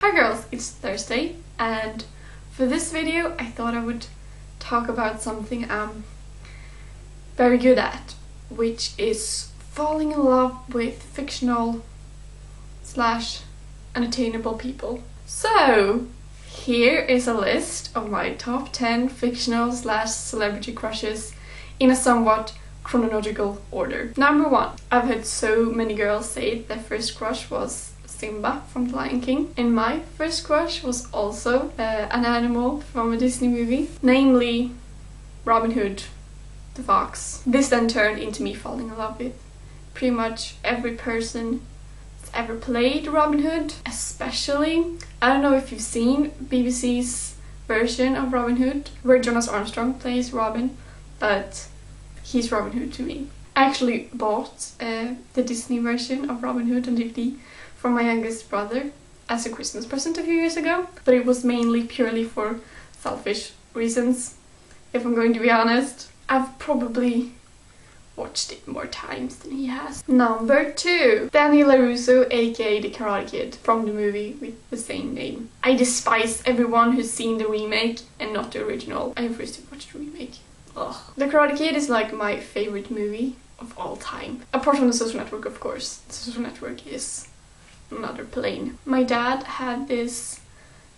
Hi girls, it's Thursday, and for this video I thought I would talk about something I'm very good at, which is falling in love with fictional / unattainable people. So here is a list of my top 10 fictional / celebrity crushes in a somewhat chronological order. Number 1. I've heard so many girls say their first crush was Simba from The Lion King, and my first crush was also an animal from a Disney movie, namely Robin Hood the fox. This then turned into me falling in love with pretty much every person that's ever played Robin Hood, especially, I don't know if you've seen BBC's version of Robin Hood where Jonas Armstrong plays Robin, but he's Robin Hood to me. I actually bought the Disney version of Robin Hood on DVD from my youngest brother as a Christmas present a few years ago, but it was mainly purely for selfish reasons, if I'm going to be honest. I've probably watched it more times than he has. Number 2. Daniel LaRusso, aka the Karate Kid from the movie with the same name. I despise everyone who's seen the remake and not the original. I refuse to watch the remake. Ugh. The Karate Kid is like my favorite movie of all time. Apart from The Social Network, of course. The Social Network is another plane. My dad had this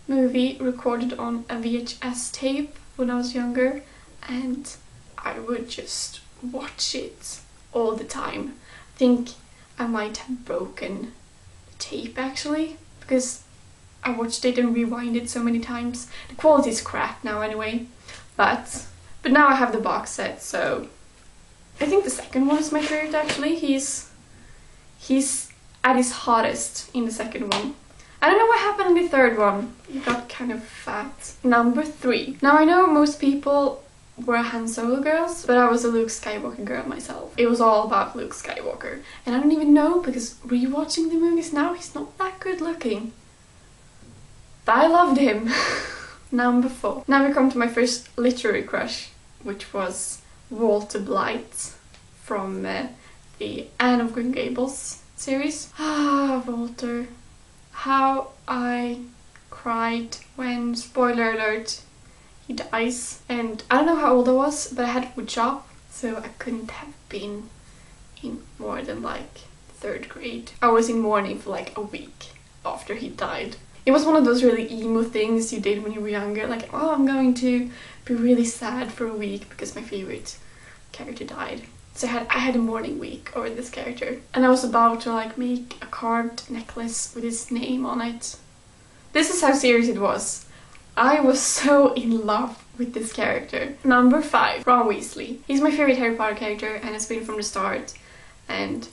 movie recorded on a VHS tape when I was younger, and I would just watch it all the time. I think I might have broken the tape actually, because I watched it and rewound it so many times. The quality is crap now anyway, but now I have the box set, so I think the second one is my favorite actually. He's at his hottest in the second one. I don't know what happened in the third one. He got kind of fat. Number 3. Now I know most people were Han Solo girls, but I was a Luke Skywalker girl myself. It was all about Luke Skywalker. And I don't even know, because rewatching the movies now, he's not that good looking. But I loved him. Number 4. Now we come to my first literary crush, which was Walter Blythe from the Anne of Green Gables series. Ah, Walter. How I cried when, spoiler alert, he dies. And I don't know how old I was, but I had woodshop, so I couldn't have been in more than like 3rd grade. I was in mourning for like a week after he died. It was one of those really emo things you did when you were younger, like, oh, I'm going to be really sad for a week because my favorite character died. So I had a mourning week over this character, and I was about to like make a carved necklace with his name on it. This is how serious it was. I was so in love with this character. Number 5. Ron Weasley. He's my favorite Harry Potter character and has been from the start, and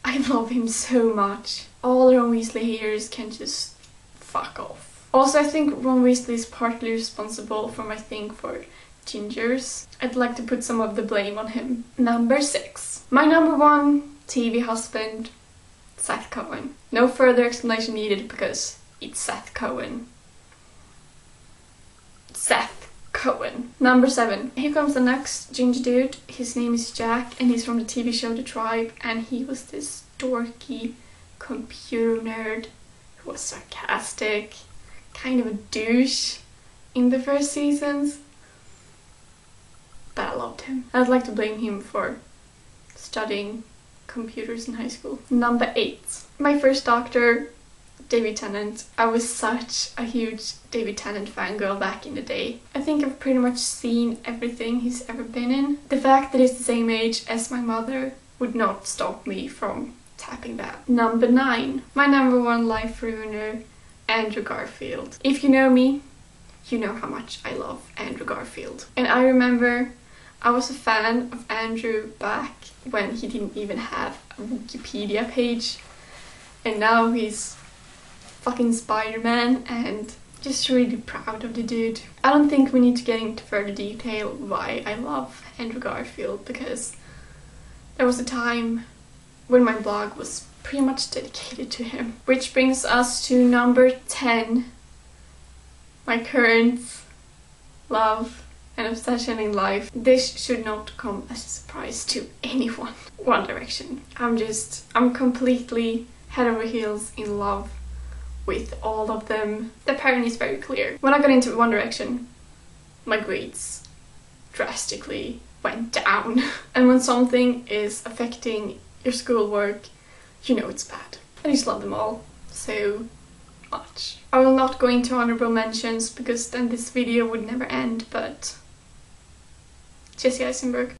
I love him so much. All the Ron Weasley haters can just fuck off. Also, I think Ron Weasley is partly responsible for my thing for gingers. I'd like to put some of the blame on him. Number 6. My number 1 TV husband, Seth Cohen. No further explanation needed because it's Seth Cohen. Seth Cohen. Number 7. Here comes the next ginger dude. His name is Jack, and he's from the TV show The Tribe, and he was this dorky computer nerd who was sarcastic, kind of a douche in the first seasons. But I loved him. I'd like to blame him for studying computers in high school. Number 8. My first doctor, David Tennant. I was such a huge David Tennant fangirl back in the day. I think I've pretty much seen everything he's ever been in. The fact that he's the same age as my mother would not stop me from tapping that. Number 9. My number 1 life ruiner, Andrew Garfield. If you know me, you know how much I love Andrew Garfield. And I remember I was a fan of Andrew back when he didn't even have a Wikipedia page, and now he's fucking Spider-Man, and just really proud of the dude. I don't think we need to get into further detail why I love Andrew Garfield, because there was a time when my blog was pretty much dedicated to him. Which brings us to number 10. My current love and obsession in life. This should not come as a surprise to anyone. One Direction. I'm completely head over heels in love with all of them. The pattern is very clear. When I got into One Direction, my grades drastically went down. And when something is affecting your schoolwork, you know it's bad. I just love them all so much. I will not go into honorable mentions because then this video would never end, but Jesse Eisenberg.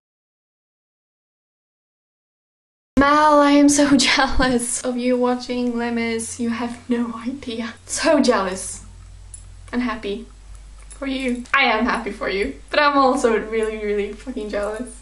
Mal, I am so jealous of you watching Les Mis. You have no idea. So jealous and happy for you. I am happy for you, but I'm also really, really fucking jealous.